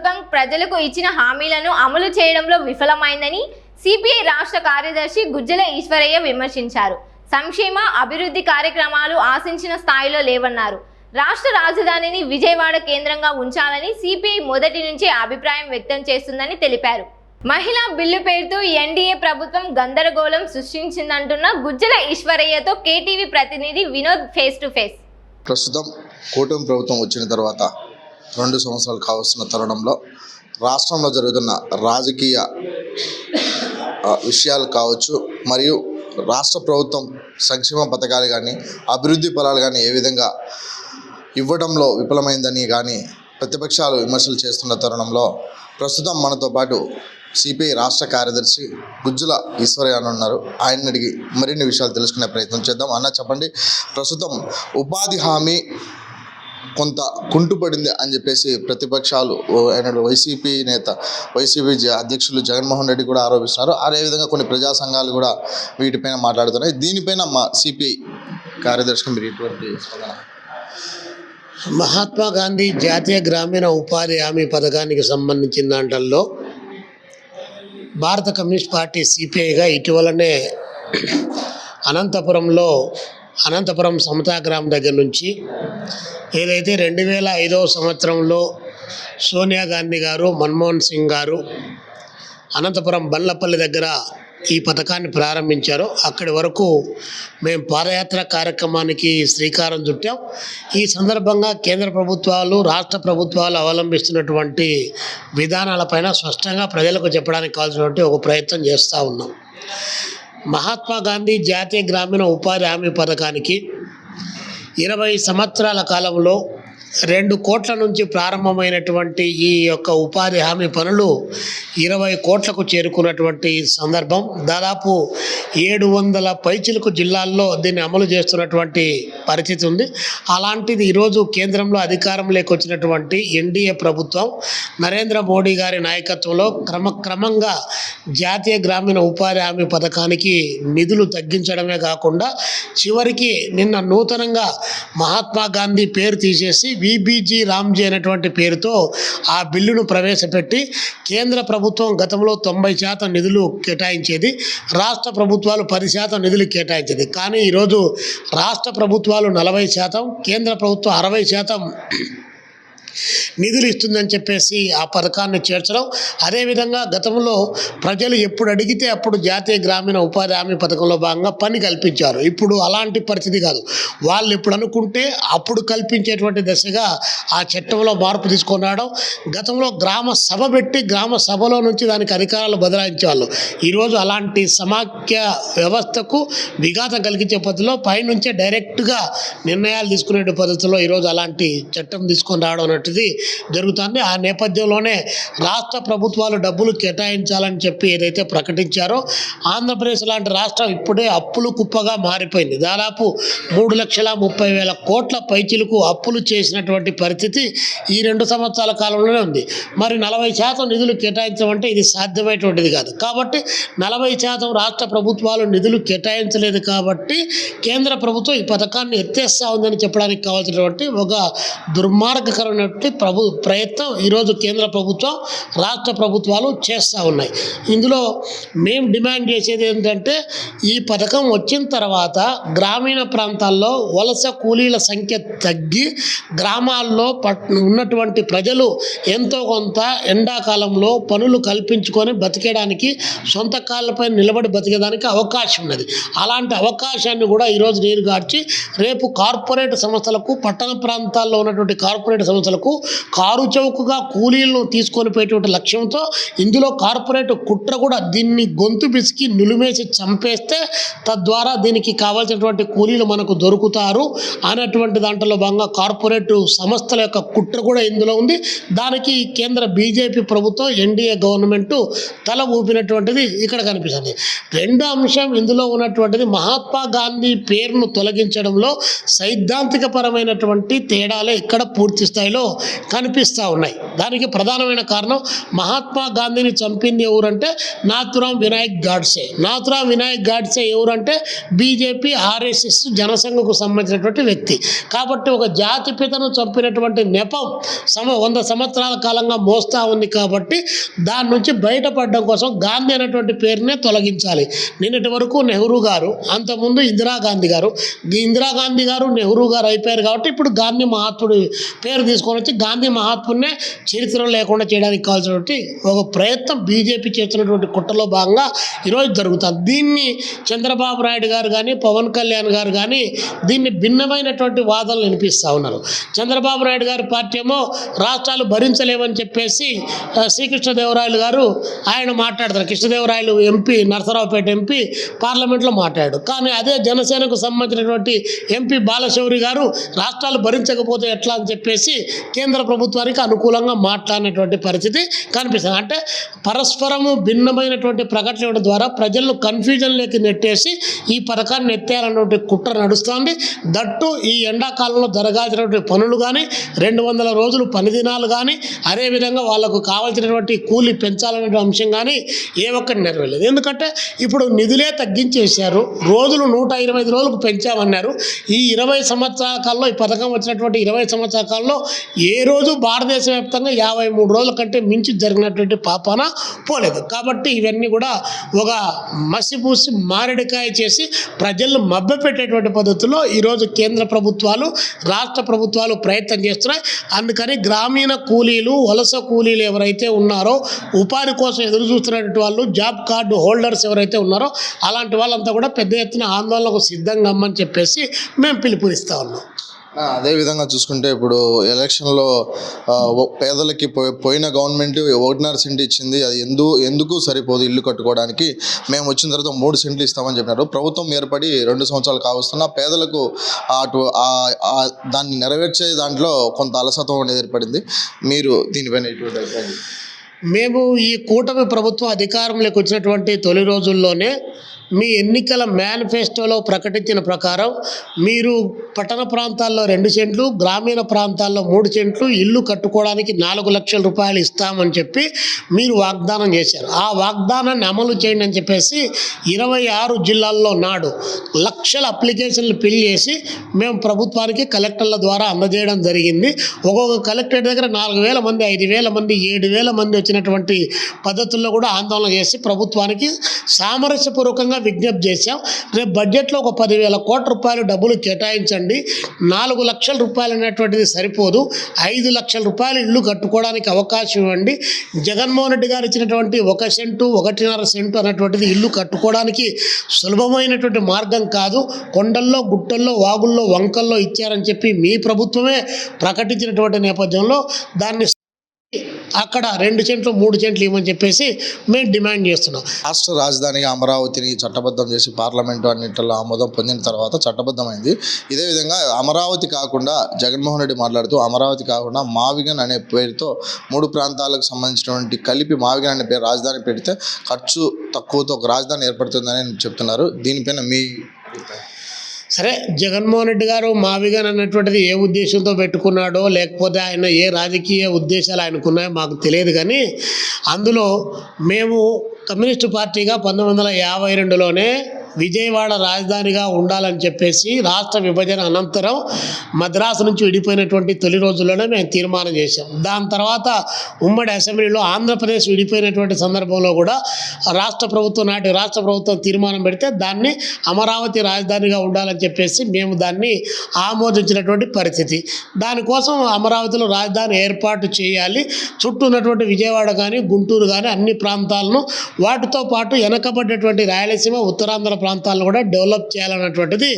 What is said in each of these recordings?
ప్రభుత్వం ప్రజలకు ఇచ్చిన హామీలను అమలు చేయడంలో విఫలమైందని సిపిఐ రాష్ట్ర కార్యదర్శి గుజ్జల ఈశ్వరయ్య విమర్శించారు. సంక్షేమ అభివృద్ధి కార్యక్రమాలు ఆశించిన స్థాయిలో లేవన్నారు. రాష్ట్ర రాజధానిని విజయవాడ కేంద్రంగా ఉంచాలని సిపిఐ మొదటి నుంచే అభిప్రాయం వ్యక్తం చేస్తుందని తెలిపారు. మహిళా బిల్లు పేరుతో ఎన్డీఏ ప్రభుత్వం గందరగోళం సృష్టించిందంటున్న గుజ్జల ఈశ్వరయ్యతో కేటీవీ ప్రతినిధి వినోద్ ఫేస్ టు ఫేస్. ప్రస్తుతం కూటమి ప్రభుత్వం వచ్చిన తర్వాత 2 సంవత్సరాలు కావస్తున్న తరుణంలో రాష్ట్రంలో జరుగుతున్న రాజకీయ విషయాలు కావచ్చు, మరియు రాష్ట్ర ప్రభుత్వం సంక్షేమ పథకాలు కానీ అభివృద్ధి ఫలాలు కానీ ఏ విధంగా ఇవ్వడంలో విఫలమైందని కానీ ప్రతిపక్షాలు విమర్శలు చేస్తున్న తరుణంలో ప్రస్తుతం మనతో పాటు సిపిఐ రాష్ట్ర కార్యదర్శి గుజ్జల ఈశ్వరయ్య అని ఉన్నారు. ఆయన అడిగి మరిన్ని విషయాలు తెలుసుకునే ప్రయత్నం చేద్దాం. అన్న, చెప్పండి, ప్రస్తుతం ఉపాధి హామీ కొంత కుంటుపడింది అని చెప్పేసి ప్రతిపక్షాలు వైసీపీ అధ్యక్షులు జగన్మోహన్ రెడ్డి కూడా ఆరోపిస్తున్నారు. అదేవిధంగా కొన్ని ప్రజా సంఘాలు కూడా వీటిపైన మాట్లాడుతున్నాయి. దీనిపైన మా సిపిఐ కార్యదర్శిగా మీరు ఎటువంటి స్పందన? మహాత్మా గాంధీ జాతీయ గ్రామీణ ఉపాధి హామీ పథకానికి సంబంధించిన దాంట్లో భారత కమ్యూనిస్ట్ పార్టీ సిపిఐగా ఇటీవలనే అనంతపురం సమతాగ్రామం దగ్గర నుంచి ఏదైతే 2005వ సంవత్సరంలో సోనియా గాంధీ గారు, మన్మోహన్ సింగ్ గారు అనంతపురం బండ్లపల్లి దగ్గర ఈ పథకాన్ని ప్రారంభించారో అక్కడి వరకు మేము పాదయాత్ర కార్యక్రమానికి శ్రీకారం చుట్టాం. ఈ సందర్భంగా కేంద్ర ప్రభుత్వాలు, రాష్ట్ర ప్రభుత్వాలు అవలంబిస్తున్నటువంటి విధానాలపైన స్పష్టంగా ప్రజలకు చెప్పడానికి కావాల్సినటువంటి ఒక ప్రయత్నం చేస్తూ ఉన్నాం. మహాత్మా గాంధీ జాతీయ గ్రామీణ ఉపాధి హామీ పథకానికి 20 సంవత్సరాల కాలంలో 2 కోట్ల నుంచి ప్రారంభమైనటువంటి ఈ యొక్క ఉపాధి హామీ పనులు 20 కోట్లకు చేరుకున్నటువంటి సందర్భం. దాదాపు 700 పైచిలకు జిల్లాల్లో దీన్ని అమలు చేస్తున్నటువంటి పరిస్థితి ఉంది. అలాంటిది ఈరోజు కేంద్రంలో అధికారంలోకి వచ్చినటువంటి ఎన్డీఏ ప్రభుత్వం నరేంద్ర మోడీ గారి నాయకత్వంలో క్రమంగా జాతీయ గ్రామీణ ఉపాధి హామీ పథకానికి నిధులు తగ్గించడమే కాకుండా చివరికి నిన్న నూతనంగా మహాత్మా గాంధీ పేరు తీసేసి విబిజీ రామ్జీ అనేటువంటి పేరుతో ఆ బిల్లును ప్రవేశపెట్టి కేంద్ర ప్రభుత్వం గతంలో 90% నిధులు కేటాయించేది, రాష్ట్ర ప్రభుత్వాలు 10% నిధులు కేటాయించేది. కానీ ఈరోజు రాష్ట్ర ప్రభుత్వాలు 40%, కేంద్ర ప్రభుత్వం 60% నిధులు ఇస్తుందని చెప్పేసి ఆ పథకాన్ని చేర్చడం. అదేవిధంగా గతంలో ప్రజలు ఎప్పుడు అడిగితే అప్పుడు జాతీయ గ్రామీణ ఉపాధి హామీ పథకంలో భాగంగా పని కల్పించారు. ఇప్పుడు అలాంటి పరిస్థితి కాదు. వాళ్ళు ఎప్పుడు అనుకుంటే అప్పుడు కల్పించేటువంటి దశగా ఆ చట్టంలో మార్పు తీసుకొని రావడం. గతంలో గ్రామ సభ పెట్టి గ్రామ సభలో నుంచి దానికి అధికారాలు బదలాయించేవాళ్ళు. ఈరోజు అలాంటి సమాఖ్య వ్యవస్థకు విఘాతం కలిగించే పద్ధతిలో పైనుంచే డైరెక్ట్గా నిర్ణయాలు తీసుకునే పద్ధతిలో ఈరోజు అలాంటి చట్టం తీసుకొని రావడం జరుగుతుంది. ఆ నేపథ్యంలోనే రాష్ట్ర ప్రభుత్వాలు డబ్బులు కేటాయించాలని చెప్పి ఏదైతే ప్రకటించారో ఆంధ్రప్రదేశ్ లాంటి రాష్ట్రం ఇప్పుడే అప్పులు కుప్పగా మారిపోయింది. దాదాపు 3,30,000 కోట్ల పైచిలకు అప్పులు చేసినటువంటి పరిస్థితి ఈ 2 సంవత్సరాల కాలంలోనే ఉంది. మరి 40% నిధులు కేటాయించమంటే ఇది సాధ్యమైనటువంటిది కాదు. కాబట్టి 40% రాష్ట్ర ప్రభుత్వాలు నిధులు కేటాయించలేదు కాబట్టి కేంద్ర ప్రభుత్వం ఈ పథకాన్ని ఎత్తేస్తూ ఉందని చెప్పడానికి కావాల్సినటువంటి ఒక దుర్మార్గకరమైన ప్రయత్నం ఈరోజు కేంద్ర ప్రభుత్వం, రాష్ట్ర ప్రభుత్వాలు చేస్తూ ఉన్నాయి. ఇందులో మేము డిమాండ్ చేసేది ఏంటంటే ఈ పథకం వచ్చిన తర్వాత గ్రామీణ ప్రాంతాల్లో వలస కూలీల సంఖ్య తగ్గి గ్రామాల్లో ఉన్నటువంటి ప్రజలు ఎంతో కొంత ఎండాకాలంలో పనులు కల్పించుకొని బతికేయడానికి, సొంత కాళ్ళపై నిలబడి బతికేదానికి అవకాశం ఉన్నది. అలాంటి అవకాశాన్ని కూడా ఈరోజు నీరుగార్చి రేపు కార్పొరేట్ సంస్థలకు, పట్టణ ప్రాంతాల్లో ఉన్నటువంటి కార్పొరేట్ సంస్థలకు కారు చౌకగా కూలీలను తీసుకొని పోయేటువంటి లక్ష్యంతో ఇందులో కార్పొరేట్ కుట్ర కూడా దీన్ని గొంతు పిసికి నులిమేసి చంపేస్తే తద్వారా దీనికి కావాల్సినటువంటి కూలీలు మనకు దొరుకుతారు అనేటువంటి దాంట్లో భాగంగా కార్పొరేట్ సంస్థల యొక్క కుట్ర కూడా ఇందులో ఉంది. దానికి కేంద్ర బీజేపీ ప్రభుత్వం, ఎన్డీఏ గవర్నమెంట్ తల ఊపినటువంటిది ఇక్కడ కనిపిస్తుంది. 2వ అంశం ఇందులో ఉన్నటువంటిది మహాత్మా గాంధీ పేరును తొలగించడంలో సైద్ధాంతిక పరమైనటువంటి తేడాలే ఇక్కడ పూర్తి స్థాయిలో కనిపిస్తూ ఉన్నాయి. దానికి ప్రధానమైన కారణం మహాత్మా గాంధీని చంపింది ఎవరంటే నాథురామ్ వినాయక్ గాడ్సే. నాథురామ్ వినాయక్ గాడ్సే ఎవరంటే బీజేపీ, ఆర్ఎస్ఎస్, జనసంఘకు సంబంధించినటువంటి వ్యక్తి. కాబట్టి ఒక జాతిపితను చంపినటువంటి నెపం 100 సంవత్సరాల కాలంగా మోస్తూ ఉంది. కాబట్టి దాని నుంచి బయటపడడం కోసం గాంధీ అనేటువంటి పేరునే తొలగించాలి. నిన్నటి వరకు నెహ్రూ గారు, అంతకుముందు ఇందిరాగాంధీ గారు, నెహ్రూ గారు అయిపోయారు. కాబట్టి ఇప్పుడు గాంధీ మహాత్ముడి పేరు తీసుకొని వచ్చి గాంధీ మహాత్ముడినే చరిత్ర లేకుండా చేయడానికి కావాల్సినటువంటి ఒక ప్రయత్నం బీజేపీ చేస్తున్నటువంటి కుట్రలో భాగంగా ఈరోజు జరుగుతుంది. దీన్ని చంద్రబాబు నాయుడు గారు కానీ, పవన్ కళ్యాణ్ గారు కానీ దీన్ని భిన్నమైనటువంటి వాదనలు వినిపిస్తూ ఉన్నారు. చంద్రబాబు నాయుడు గారి పార్టీ ఏమో రాష్ట్రాలు భరించలేవని చెప్పేసి శ్రీకృష్ణదేవరాయలు గారు ఆయన మాట్లాడతారు. కృష్ణదేవరాయలు ఎంపీ, నరసరావుపేట ఎంపీ పార్లమెంట్లో మాట్లాడాడు. కానీ అదే జనసేనకు సంబంధించినటువంటి ఎంపీ బాలశౌరి గారు రాష్ట్రాలు భరించకపోతే ఎట్లా అని చెప్పేసి కేంద్ర ప్రభుత్వానికి అనుకూలంగా మాట్లాడినటువంటి పరిస్థితి కనిపిస్తుంది. అంటే పరస్పరము భిన్నమైనటువంటి ప్రకటన ఇవ్వడం ద్వారా ప్రజలను కన్ఫ్యూజన్లోకి నెట్టేసి ఈ పథకాన్ని ఎత్తేయాలన్నటువంటి కుట్ర నడుస్తుంది. దట్టు ఈ ఎండాకాలంలో జరగాల్సినటువంటి పనులు కానీ, 200 రోజులు పని దినాలు కానీ, అదేవిధంగా వాళ్ళకు కావాల్సినటువంటి కూలి పెంచాలనే అంశం కానీ ఏ ఒక్కటి నెరవేరలేదు. ఎందుకంటే ఇప్పుడు నిధులే తగ్గించేశారు. రోజులు 125 రోజులకు పెంచామన్నారు. ఈ 20 సంవత్సరాల కాలంలో, ఈ పథకం వచ్చినటువంటి 20 సంవత్సరాల కాలంలో ఏ రోజు భారతదేశ వ్యాప్తంగా 53 రోజుల కంటే మించి జరిగినటువంటి పాపాన పోలేదు. కాబట్టి ఇవన్నీ కూడా ఒక మసిపూసి మారేడుకాయ చేసి ప్రజలను మభ్యపెట్టేటువంటి పద్ధతిలో ఈరోజు కేంద్ర ప్రభుత్వాలు, రాష్ట్ర ప్రభుత్వాలు ప్రయత్నం చేస్తున్నాయి. అందుకని గ్రామీణ కూలీలు, వలస కూలీలు ఎవరైతే ఉన్నారో, ఉపాధి కోసం ఎదురు చూస్తున్నటువంటి వాళ్ళు, జాబ్ కార్డు హోల్డర్స్ ఎవరైతే ఉన్నారో అలాంటి వాళ్ళంతా కూడా పెద్ద ఎత్తున ఆందోళనకు సిద్ధంగా అమ్మని చెప్పేసి మేము పిలుపునిస్తా ఉన్నాం. అదేవిధంగా చూసుకుంటే ఇప్పుడు ఎలక్షన్లో పేదలకి పోయిన గవర్నమెంట్ 1.5 సెంట్ ఇచ్చింది. అది ఎందుకు సరిపోదు ఇల్లు కట్టుకోవడానికి. మేము వచ్చిన తర్వాత 3 సెంట్లు ఇస్తామని చెప్పినారు. ప్రభుత్వం ఏర్పడి 2 సంవత్సరాలు కావస్తున్నా పేదలకు దాన్ని నెరవేర్చే దాంట్లో కొంత అలసత్వం అనేది ఏర్పడింది. మీరు దీనిపైన ఎటువంటి అభిప్రాయం? మేము ఈ కూటమి ప్రభుత్వం అధికారంలోకి వచ్చినటువంటి తొలి రోజుల్లోనే మీ ఎన్నికల మేనిఫెస్టోలో ప్రకటించిన ప్రకారం మీరు పట్టణ ప్రాంతాల్లో 2 సెంట్లు, గ్రామీణ ప్రాంతాల్లో 3 సెంట్లు ఇల్లు కట్టుకోవడానికి 4 లక్షల రూపాయలు ఇస్తామని చెప్పి మీరు వాగ్దానం చేశారు. ఆ వాగ్దానాన్ని అమలు చేయండి అని చెప్పేసి 26 జిల్లాల్లో నాడు లక్షల అప్లికేషన్లు ఫిల్ చేసి మేము ప్రభుత్వానికి కలెక్టర్ల ద్వారా అందజేయడం జరిగింది. ఒక్కొక్క కలెక్టరేట్ దగ్గర 4,000 మంది, 5,000 మంది, 7,000 మంది వచ్చినటువంటి పద్ధతుల్లో కూడా ఆందోళన చేసి ప్రభుత్వానికి సామరస్యపూర్వకంగా విజ్ఞప్తి చేశాం. రేపు బడ్జెట్లో ఒక 10,000 కోట్ల రూపాయలు డబ్బులు కేటాయించండి. 4 లక్షల రూపాయలు అనేటువంటిది సరిపోదు. 5 లక్షల రూపాయలు ఇల్లు కట్టుకోవడానికి అవకాశం ఇవ్వండి. జగన్మోహన్ రెడ్డి గారు ఇచ్చినటువంటి 1 సెంటు, 1.5 సెంటు అనేటువంటిది ఇల్లు కట్టుకోవడానికి సులభమైనటువంటి మార్గం కాదు. కొండల్లో, గుట్టల్లో, వాగుల్లో, వంకల్లో ఇచ్చారని చెప్పి మీ ప్రభుత్వమే ప్రకటించినటువంటి నేపథ్యంలో దాన్ని అక్కడ 2 సెంట్లు, 3 సెంట్లు ఇవ్వమని చెప్పేసి మేము డిమాండ్ చేస్తున్నాం. రాష్ట్ర రాజధానిగా అమరావతిని చట్టబద్ధం చేసి పార్లమెంటు అన్నింటిలో ఆమోదం పొందిన తర్వాత చట్టబద్ధమైంది. ఇదే విధంగా అమరావతి కాకుండా జగన్మోహన్ రెడ్డి మాట్లాడుతూ అమరావతి కాకుండా మావిగన్ అనే పేరుతో 3 ప్రాంతాలకు సంబంధించినటువంటి కలిపి మావిగన్ అనే పేరు రాజధాని పెడితే ఖర్చు తక్కువతో ఒక రాజధాని ఏర్పడుతుందని చెప్తున్నారు. దీనిపైన మీ సరే, జగన్మోహన్ రెడ్డి గారు మావిగన్ అన్నటువంటిది ఏ ఉద్దేశంతో పెట్టుకున్నాడో, లేకపోతే ఆయన ఏ రాజకీయ ఉద్దేశాలు ఆయనకున్నాయో మాకు తెలియదు. కానీ అందులో మేము కమ్యూనిస్టు పార్టీగా 1952లోనే విజయవాడ రాజధానిగా ఉండాలని చెప్పేసి రాష్ట్ర విభజన అనంతరం మద్రాసు నుంచి విడిపోయినటువంటి తొలి రోజుల్లోనే మేము తీర్మానం చేశాం. దాని తర్వాత ఉమ్మడి అసెంబ్లీలో ఆంధ్రప్రదేశ్ విడిపోయినటువంటి సందర్భంలో కూడా రాష్ట్ర ప్రభుత్వం తీర్మానం పెడితే దాన్ని అమరావతి రాజధానిగా ఉండాలని చెప్పేసి మేము దాన్ని ఆమోదించినటువంటి పరిస్థితి. దానికోసం అమరావతిలో రాజధాని ఏర్పాటు చేయాలి. చుట్టూ ఉన్నటువంటి విజయవాడ కానీ, గుంటూరు కానీ అన్ని ప్రాంతాలను, వాటితో పాటు వెనకబడ్డటువంటి రాయలసీమ, ఉత్తరాంధ్ర ప్రాంతాలను కూడా డెవలప్ చేయాలన్నటువంటిది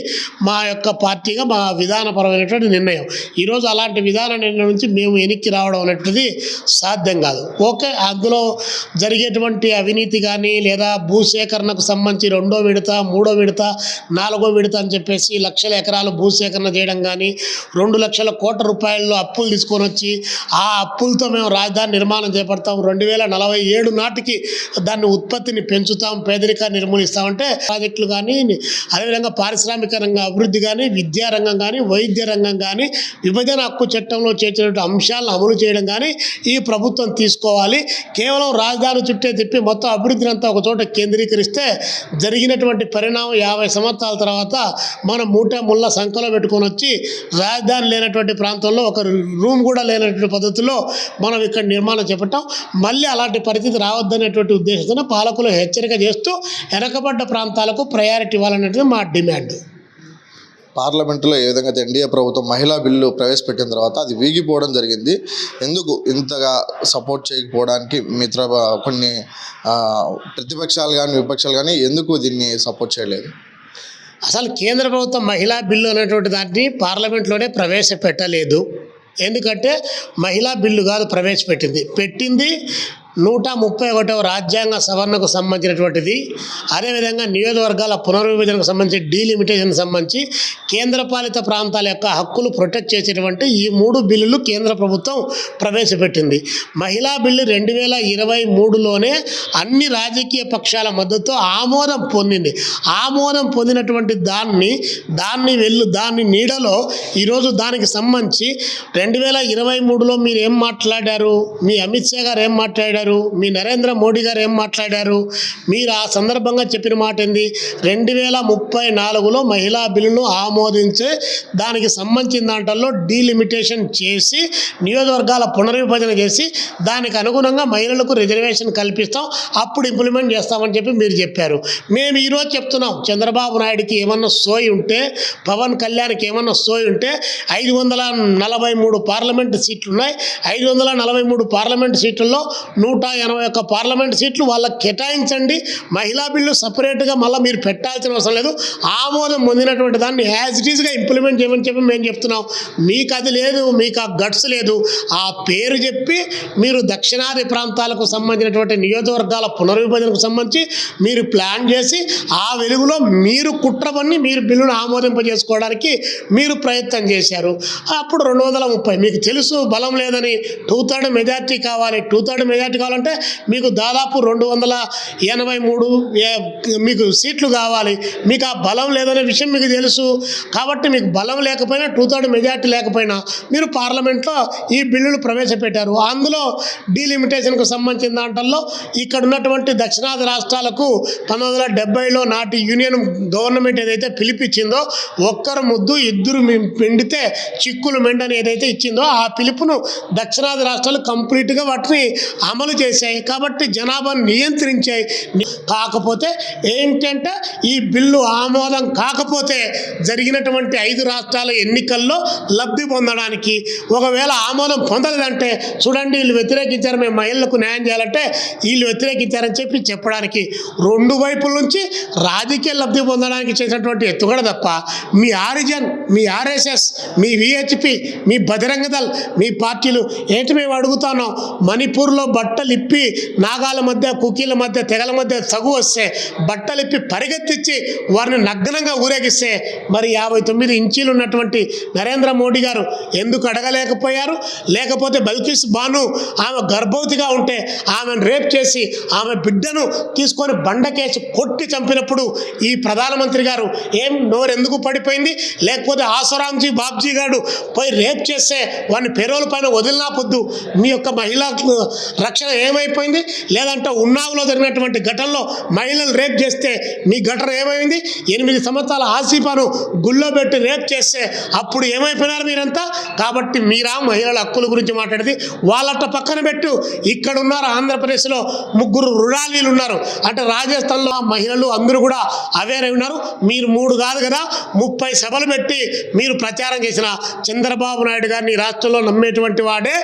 మా యొక్క పార్టీగా మా విధానపరమైనటువంటి నిర్ణయం. ఈరోజు అలాంటి విధాన నిర్ణయం నుంచి మేము వెనక్కి రావడం అనేటువంటిది సాధ్యం కాదు. ఓకే, అందులో జరిగేటువంటి అవినీతి కానీ, లేదా భూసేకరణకు సంబంధించి 2వ విడత, 3వ విడత, 4వ విడత అని చెప్పేసి లక్షల ఎకరాలు భూసేకరణ చేయడం కానీ, 2 లక్షల కోట్ల రూపాయల్లో అప్పులు తీసుకొని వచ్చి ఆ అప్పులతో మేము రాజధాని నిర్మాణం చేపడతాం, 2047 నాటికి దాన్ని ఉత్పత్తిని పెంచుతాం, పేదరికాన్ని నిర్మూలిస్తామంటే ప్రాజెక్టు ప్రాజెక్టులు కానీ, అదేవిధంగా పారిశ్రామిక రంగ అభివృద్ధి కానీ, విద్యారంగం కానీ, వైద్య రంగం కానీ, విభజన హక్కు చట్టంలో చేర్చినటువంటి అంశాలను అమలు చేయడం కానీ ఈ ప్రభుత్వం తీసుకోవాలి. కేవలం రాజధాని చుట్టే తిప్పి మొత్తం అభివృద్ధిని అంతా ఒక చోట కేంద్రీకరిస్తే జరిగినటువంటి పరిణామం 50 సంవత్సరాల తర్వాత మనం ముళ్ళ సంఖలో పెట్టుకొని వచ్చి రాజధాని లేనటువంటి ప్రాంతంలో ఒక రూమ్ కూడా లేనటువంటి పద్ధతిలో మనం ఇక్కడ నిర్మాణం చేపట్టాం. మళ్ళీ అలాంటి పరిస్థితి రావద్దనేటువంటి ఉద్దేశంతో పాలకులు హెచ్చరిక చేస్తూ వెనకబడ్డ ప్రాంతాలకు ప్రయారిటీ ఇవ్వాలనేది మా డిమాండ్. పార్లమెంటులో ఏ విధంగా అయితే ఎన్డీఏ ప్రభుత్వం మహిళా బిల్లు ప్రవేశపెట్టిన తర్వాత అది వీగిపోవడం జరిగింది. ఎందుకు ఇంతగా సపోర్ట్ చేయకపోవడానికి కొన్ని ప్రతిపక్షాలు కానీ విపక్షాలు కానీ ఎందుకు దీన్ని సపోర్ట్ చేయలేదు? అసలు కేంద్ర ప్రభుత్వం మహిళా బిల్లు అనేటువంటి దాన్ని పార్లమెంట్లోనే ప్రవేశపెట్టలేదు. ఎందుకంటే మహిళా బిల్లు కాదు పెట్టింది 131వ రాజ్యాంగ సవరణకు సంబంధించినటువంటిది. అదేవిధంగా నియోజకవర్గాల పునర్విభజనకు సంబంధించి డీలిమిటేషన్కి సంబంధించి కేంద్రపాలిత ప్రాంతాల యొక్క హక్కులు ప్రొటెక్ట్ చేసేటువంటి ఈ 3 బిల్లులు కేంద్ర ప్రభుత్వం ప్రవేశపెట్టింది. మహిళా బిల్లు 2023లోనే అన్ని రాజకీయ పక్షాల మద్దతు ఆమోదం పొందింది. ఆమోదం పొందినటువంటి దాన్ని నీడలో ఈరోజు దానికి సంబంధించి 2023లో మీరు ఏం మాట్లాడారు, మీ అమిత్ షా గారు ఏం మాట్లాడారు, మీ నరేంద్ర మోడీ గారు ఏం మాట్లాడారు, మీరు ఆ సందర్భంగా చెప్పిన మాట ఏంది? 2034లో మహిళా బిల్లును ఆమోదించే దానికి సంబంధించిన దాంట్లో డీలిమిటేషన్ చేసి నియోజకవర్గాల పునర్విభజన చేసి దానికి అనుగుణంగా మహిళలకు రిజర్వేషన్ కల్పిస్తాం, అప్పుడు ఇంప్లిమెంట్ చేస్తామని చెప్పి మీరు చెప్పారు. మేము ఈరోజు చెప్తున్నాం, చంద్రబాబు నాయుడుకి ఏమన్నా సోయి ఉంటే, పవన్ కళ్యాణ్కి ఏమన్నా సోయి ఉంటే 543 పార్లమెంటు సీట్లు ఉన్నాయి. 543 పార్లమెంటు సీట్లలో 181 పార్లమెంట్ సీట్లు వాళ్ళకి కేటాయించండి. మహిళా బిల్లు సపరేట్గా మళ్ళీ మీరు పెట్టాల్సిన అవసరం లేదు. ఆమోదం పొందినటువంటి దాన్ని యాజ్ ఇట్ ఈస్గా ఇంప్లిమెంట్ చేయమని చెప్పి మేము చెప్తున్నాం. మీకు అది లేదు, మీకు ఆ గట్స్ లేదు. ఆ పేరు చెప్పి మీరు దక్షిణాది ప్రాంతాలకు సంబంధించినటువంటి నియోజకవర్గాల పునర్విభజనకు సంబంధించి మీరు ప్లాన్ చేసి ఆ వెలుగులో మీరు కుట్రవన్నీ మీరు బిల్లును ఆమోదింపజేసుకోవడానికి మీరు ప్రయత్నం చేశారు. అప్పుడు 230 మీకు తెలుసు బలం లేదని, 2/3 మెజార్టీ కావాలి. 2/3 మెజార్టీ కావాలంటే మీకు దాదాపు 283 మీకు సీట్లు కావాలి. మీకు ఆ బలం లేదనే విషయం మీకు తెలుసు. కాబట్టి మీకు బలం లేకపోయినా 2/3 మెజార్టీ లేకపోయినా మీరు పార్లమెంట్లో ఈ బిల్లులు ప్రవేశపెట్టారు. అందులో డీలిమిటేషన్కు సంబంధించిన దాంట్లో ఇక్కడ ఉన్నటువంటి దక్షిణాది రాష్ట్రాలకు 1970లో నాటి యూనియన్ గవర్నమెంట్ ఏదైతే పిలిపించిందో, ఒక్కరు ముద్దు ఇద్దరు పిండితే చిక్కులు మెండని ఏదైతే ఇచ్చిందో ఆ పిలుపును దక్షిణాది రాష్ట్రాలు కంప్లీట్గా వాటిని అమలు చేశాయి. కాబట్టి జనాభాను నియంత్రించాయి. కాకపోతే ఏంటంటే ఈ బిల్లు ఆమోదం కాకపోతే జరిగినటువంటి 5 రాష్ట్రాల ఎన్నికల్లో లబ్ధి పొందడానికి, ఒకవేళ ఆమోదం పొందలేదంటే చూడండి వీళ్ళు వ్యతిరేకించారు, మేము మహిళలకు న్యాయం చేయాలంటే వీళ్ళు వ్యతిరేకించారని చెప్పడానికి 2 వైపుల నుంచి రాజకీయ లబ్ధి పొందడానికి చేసినటువంటి ఎత్తుగడ తప్ప మీ ఆరిజన్, మీ ఆర్ఎస్ఎస్, మీ విహెచ్పి, మీ బజరంగ దళ్, మీ పార్టీలు ఏంటి మేము అడుగుతున్నాం? మణిపూర్లో బట్టలిప్పి నాగాల మధ్య, కుకీల మధ్య, తెగల మధ్య సగు వస్తే బట్టలిప్పి పరిగెత్తించి వారిని నగ్నంగా ఊరేగిస్తే మరి 59 ఇంచీలు ఉన్నటువంటి నరేంద్ర మోడీ గారు ఎందుకు అడగలేకపోయారు? లేకపోతే బల్కిస్ బాను ఆమె గర్భవతిగా ఉంటే ఆమెను రేప్ చేసి ఆమె బిడ్డను తీసుకొని బండకేసి కొట్టి చంపినప్పుడు ఈ ప్రధానమంత్రి గారు ఏం నోరెందుకు పడిపోయింది? లేకపోతే ఆసరాంజీ బాబ్జీ గారు పోయి రేప్ చేస్తే వాడిని పెరోల్ పైన వదిలినా పొద్దు మీ యొక్క మహిళా రక్షణ ఏమైపోయింది? లేదంటే ఉన్నావులో జరిగినటువంటి ఘటనలో మహిళలు రేప్ చేస్తే మీ ఘటన ఏమైంది? 8 సంవత్సరాల ఆసిఫాను గుళ్ళో పెట్టి రేప్ చేస్తే అప్పుడు ఏమైపోయినారు మీరంతా? కాబట్టి మీరా మహిళల హక్కుల గురించి మాట్లాడేది? వాళ్ళట పక్కన పెట్టు. ఇక్కడ ఉన్నారు ఆంధ్రప్రదేశ్లో 3 రుణాలీలు ఉన్నారు, అంటే రాజస్థాన్లో మహిళలు అందరూ కూడా అవేర్ అయి ఉన్నారు. మీరు 3 కాదు కదా 30 సభలు పెట్టి మీరు ప్రచారం చేసిన చంద్రబాబు నాయుడు గారిని రాష్ట్రంలో నమ్మేటువంటి వాడే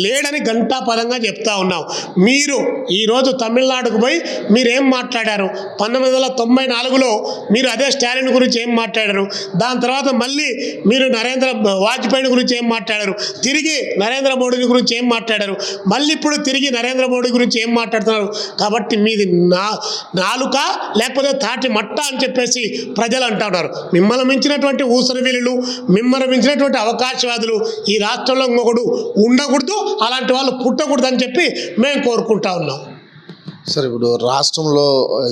లేడని ఘంటాపదంగా చెప్తా ఉన్నాం. మీరు ఈరోజు తమిళనాడుకు పోయి మీరేం మాట్లాడారు? 1994లో మీరు అదే స్టాలిన్ గురించి ఏం మాట్లాడారు? దాని తర్వాత మళ్ళీ మీరు వాజ్పేయి గురించి ఏం మాట్లాడారు? తిరిగి నరేంద్ర మోడీ గురించి ఏం మాట్లాడారు? మళ్ళీ ఇప్పుడు తిరిగి నరేంద్ర మోడీ గురించి ఏం మాట్లాడుతున్నారు? కాబట్టి మీది నాలుక లేకపోతే తాటి మట్ట అని చెప్పేసి ప్రజలు అంటున్నారు. మిమ్మల్ని మించినటువంటి ఊసరవీలులు, మిమ్మల్ని మించినటువంటి అవకాశవాదులు ఈ రాష్ట్రంలో ఇంకొకడు ఉండకూడదు, అలాంటి వాళ్ళు పుట్టకూడదు అని చెప్పి మేము కోరుకుంటా ఉన్నాం. సార్ ఇప్పుడు రాష్ట్రంలో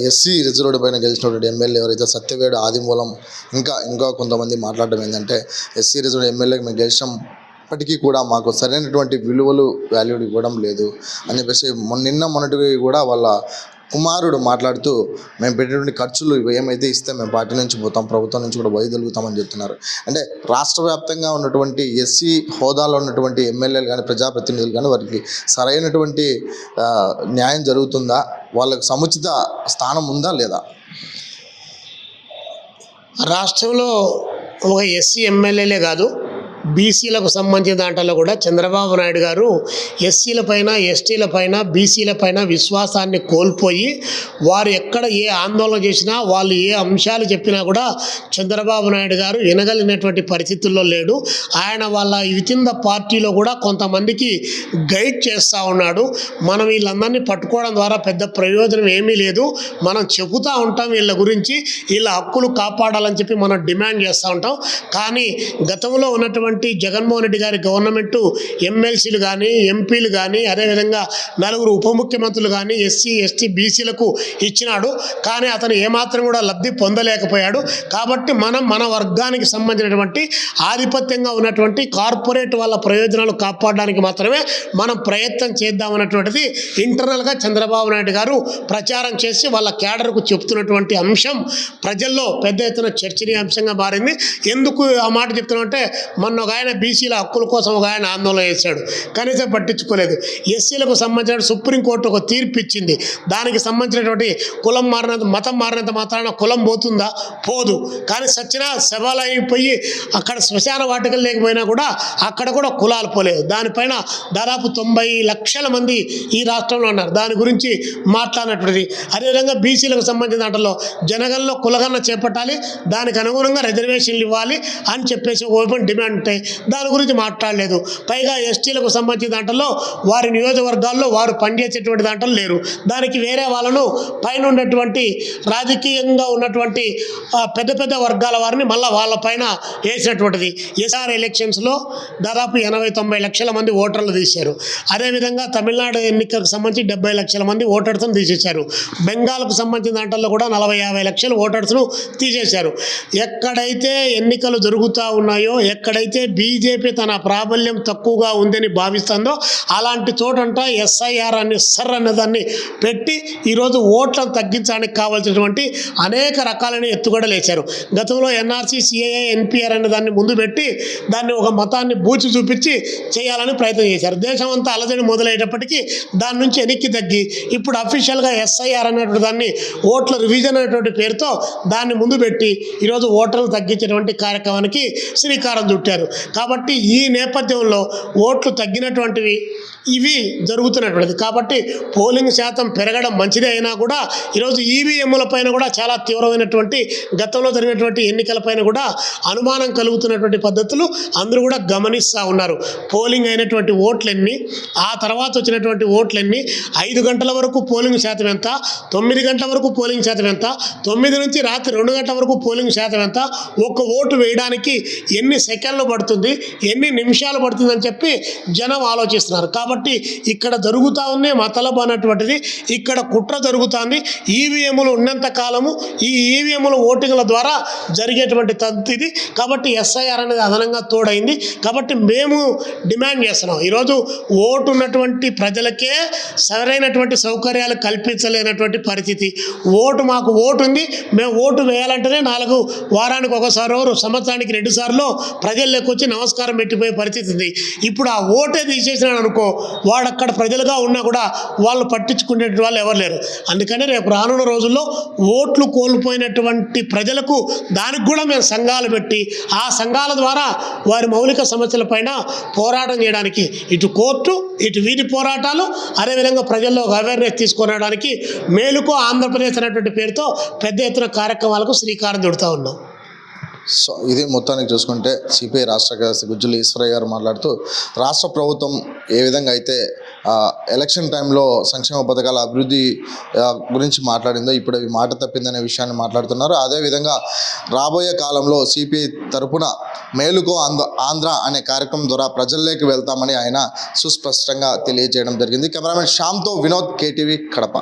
ఎస్సీ రిజర్వ్డ్ పైన గెలిచినటువంటి ఎమ్మెల్యే ఎవరైతే సత్యవేడు ఆదిమూలం ఇంకా కొంతమంది మాట్లాడడం ఏంటంటే ఎస్సీ రిజర్వ్డ్ ఎమ్మెల్యేకి మేము గెలిచాం ఇప్పటికీ కూడా మాకు సరైనటువంటి విలువలు వాల్యూలు ఇవ్వడం లేదు అని చెప్పేసి మొన్నటివి కూడా వాళ్ళ కుమారుడు మాట్లాడుతూ మేము పెట్టినటువంటి ఖర్చులు ఏమైతే ఇస్తే మేము పార్టీ నుంచి పోతాం, ప్రభుత్వం నుంచి కూడా వైదొలుగుతామని చెప్తున్నారు. అంటే రాష్ట్ర వ్యాప్తంగా ఉన్నటువంటి ఎస్సీ హోదాలో ఉన్నటువంటి ఎమ్మెల్యేలు కానీ ప్రజాప్రతినిధులు కానీ వారికి సరైనటువంటి న్యాయం జరుగుతుందా, వాళ్ళకు సముచిత స్థానం ఉందా లేదా? రాష్ట్రంలో ఒక ఎస్సీ ఎమ్మెల్యేలే కాదు, బీసీలకు సంబంధించిన దాంట్లో కూడా చంద్రబాబు నాయుడు గారు ఎస్సీల పైన, ఎస్టీల పైన, బీసీల పైన విశ్వాసాన్ని కోల్పోయి వారు ఎక్కడ ఏ ఆందోళన చేసినా, వాళ్ళు ఏ అంశాలు చెప్పినా కూడా చంద్రబాబు నాయుడు గారు వినగలిగినటువంటి పరిస్థితుల్లో లేడు. ఆయన వాళ్ళ వితిన్ ద పార్టీలో కూడా కొంతమందికి గైడ్ చేస్తూ ఉన్నాడు. మనం వీళ్ళందరినీ పట్టుకోవడం ద్వారా పెద్ద ప్రయోజనం ఏమీ లేదు, మనం చెబుతూ ఉంటాం వీళ్ళ గురించి, వీళ్ళ హక్కులు కాపాడాలని చెప్పి మనం డిమాండ్ చేస్తూ ఉంటాం. కానీ గతంలో ఉన్నటువంటి జగన్మోహన్ రెడ్డి గారి గవర్నమెంటు ఎమ్మెల్సీలు కానీ, ఎంపీలు కానీ, అదేవిధంగా 4 ఉప ముఖ్యమంత్రులు కానీ ఎస్సీ, ఎస్టీ, బీసీలకు ఇచ్చినాడు. కానీ అతను ఏమాత్రం కూడా లబ్ధి పొందలేకపోయాడు. కాబట్టి మనం మన వర్గానికి సంబంధించినటువంటి ఆధిపత్యంగా ఉన్నటువంటి కార్పొరేట్ వాళ్ళ ప్రయోజనాలు కాపాడడానికి మాత్రమే మనం ప్రయత్నం చేద్దామన్నటువంటిది ఇంటర్నల్గా చంద్రబాబు నాయుడు గారు ప్రచారం చేసి వాళ్ళ క్యాడర్కు చెప్తున్నటువంటి అంశం ప్రజల్లో పెద్ద ఎత్తున చర్చనీయాంశంగా మారింది. ఎందుకు ఆ మాట చెప్తున్నామంటే, మొన్న ఒక ఆయన బీసీల హక్కుల కోసం ఒక ఆయన ఆందోళన చేశాడు, కనీసం పట్టించుకోలేదు. ఎస్సీలకు సంబంధించిన సుప్రీంకోర్టు ఒక తీర్పు ఇచ్చింది, దానికి సంబంధించినటువంటి కులం మారినంత, మతం మారినంత మాత్రాన కులం పోతుందా? పోదు. కానీ సచిన శవాలు అయిపోయి అక్కడ శ్మశాన వాటికలు లేకపోయినా కూడా అక్కడ కూడా కులాలు పోలేదు. దానిపైన దాదాపు 90 లక్షల మంది ఈ రాష్ట్రంలో ఉన్నారు. దాని గురించి మాట్లాడినటువంటిది. అదేవిధంగా బీసీలకు సంబంధించిన దాంట్లో జనగణలో కులగణన చేపట్టాలి, దానికి అనుగుణంగా రిజర్వేషన్లు ఇవ్వాలి అని చెప్పేసి ఓపెన్ డిమాండ్ ఉంటాయి, దాని గురించి మాట్లాడలేదు. పైగా ఎస్టీలకు సంబంధించిన దాంట్లో వారి నియోజకవర్గాల్లో వారు పనిచేసేటువంటి దాంట్లో లేరు, దానికి వేరే వాళ్ళను పైన ఉన్నటువంటి రాజకీయంగా ఉన్నటువంటి పెద్ద పెద్ద వర్గాల వారిని మళ్ళీ వాళ్ళ పైన వేసినటువంటిది. ఎస్ఆర్ ఎలక్షన్స్లో దాదాపు 80-90 లక్షల మంది ఓటర్లు తీశారు. అదేవిధంగా తమిళనాడు ఎన్నికలకు సంబంధించి 70 లక్షల మంది ఓటర్స్ను తీసేశారు. బెంగాల్కు సంబంధించిన దాంట్లో కూడా 40-50 లక్షల ఓటర్స్ను తీసేశారు. ఎక్కడైతే ఎన్నికలు జరుగుతూ ఉన్నాయో, ఎక్కడైతే బీజేపీ తన ప్రాబల్యం తక్కువగా ఉందని భావిస్తుందో అలాంటి చోటంట ఎస్ఐఆర్ అని సర్ అనే దాన్ని పెట్టి ఈరోజు ఓట్లను తగ్గించడానికి కావాల్సినటువంటి అనేక రకాలైన ఎత్తుగడలు వేశారు. గతంలో ఎన్ఆర్సీ, సిఏఏ, ఎన్పిఆర్ అనే దాన్ని ముందు పెట్టి దాన్ని ఒక మతాన్ని బూచి చూపించి చేయాలని ప్రయత్నం చేశారు. దేశం అంతా అలజడి మొదలయ్యేటప్పటికీ దాని నుంచి వెనక్కి తగ్గి ఇప్పుడు అఫీషియల్గా ఎస్ఐఆర్ అనేటువంటి దాన్ని ఓట్ల రివిజన్ అనేటువంటి పేరుతో దాన్ని ముందు పెట్టి ఈరోజు ఓటర్లు తగ్గించేటువంటి కార్యక్రమానికి శ్రీకారం చుట్టారు. కాబట్టి ఈ నేపథ్యంలో ఓట్లు తగ్గినటువంటివి ఇవి జరుగుతున్నటువంటిది. కాబట్టి పోలింగ్ శాతం పెరగడం మంచిదే అయినా కూడా ఈరోజు ఈవీఎంల పైన కూడా చాలా తీవ్రమైనటువంటి గతంలో జరిగినటువంటి ఎన్నికలపైన కూడా అనుమానం కలుగుతున్నటువంటి పద్ధతులు అందరూ కూడా గమనిస్తూ ఉన్నారు. పోలింగ్ అయినటువంటి ఓట్లన్నీ, ఆ తర్వాత వచ్చినటువంటి ఓట్లన్నీ, 5 గంటల వరకు పోలింగ్ శాతం ఎంత, 9 గంటల వరకు పోలింగ్ శాతం ఎంత, 9 నుంచి రాత్రి 2 గంటల వరకు పోలింగ్ శాతం ఎంత, ఒక ఓటు వేయడానికి ఎన్ని సెకండ్లు పడుతుంది, ఎన్ని నిమిషాలు పడుతుంది అని చెప్పి జనం ఆలోచిస్తున్నారు. కాబట్టి ఇక్కడ జరుగుతూ ఉంది మతలబు అన్నటువంటిది, ఇక్కడ కుట్ర జరుగుతుంది. ఈవీఎంలు ఉన్నంత కాలము ఈ ఈవీఎంల ఓటింగ్ల ద్వారా జరిగేటువంటి తంతు ఇది. కాబట్టి ఎస్ఐఆర్ అనేది అదనంగా తోడైంది. కాబట్టి మేము డిమాండ్ చేస్తున్నాం, ఈరోజు ఓటు ఉన్నటువంటి ప్రజలకే సరైనటువంటి సౌకర్యాలు కల్పించలేనటువంటి పరిస్థితి. మాకు ఓటు ఉంది, మేము ఓటు వేయాలంటేనే 4 వారానికి ఒకసారో సంవత్సరానికి 2 సార్లు ప్రజల్లోకి వచ్చి నమస్కారం పెట్టిపోయే పరిస్థితి ఉంది. ఇప్పుడు ఆ ఓటే తీసేసినాడు అనుకో, వాడు అక్కడ ప్రజలుగా ఉన్నా కూడా వాళ్ళు పట్టించుకునే వాళ్ళు ఎవరు లేరు. అందుకని రేపు రానున్న రోజుల్లో ఓట్లు కోల్పోయినటువంటి ప్రజలకు దానికి కూడా మేము సంఘాలు పెట్టి ఆ సంఘాల ద్వారా వారి మౌలిక సమస్యలపైన పోరాటం చేయడానికి ఇటు కోర్టు, ఇటు వీధి పోరాటాలు, అదేవిధంగా ప్రజల్లో ఒక అవేర్నెస్ తీసుకురావడానికి మేలుకో ఆంధ్రప్రదేశ్ అనేటువంటి పేరుతో పెద్ద ఎత్తున కార్యక్రమాలకు శ్రీకారం చుడుతూ ఉన్నాం. సో ఇది మొత్తానికి చూసుకుంటే సిపిఐ రాష్ట్ర కార్యదర్శి గుజ్జుల ఈశ్వరయ్య గారు మాట్లాడుతూ రాష్ట్ర ప్రభుత్వం ఏ విధంగా అయితే ఎలక్షన్ టైంలో సంక్షేమ పథకాల అభివృద్ధి గురించి మాట్లాడిందో ఇప్పుడు అవి మాట తప్పిందనే విషయాన్ని మాట్లాడుతున్నారు. అదేవిధంగా రాబోయే కాలంలో సిపిఐ తరపున మేలుకో ఆంధ్ర అనే కార్యక్రమం ద్వారా ప్రజల్లోకి వెళ్తామని ఆయన సుస్పష్టంగా తెలియజేయడం జరిగింది. కెమెరామెన్ శ్యామ్తో వినోద్, కేటీవీ, కడప.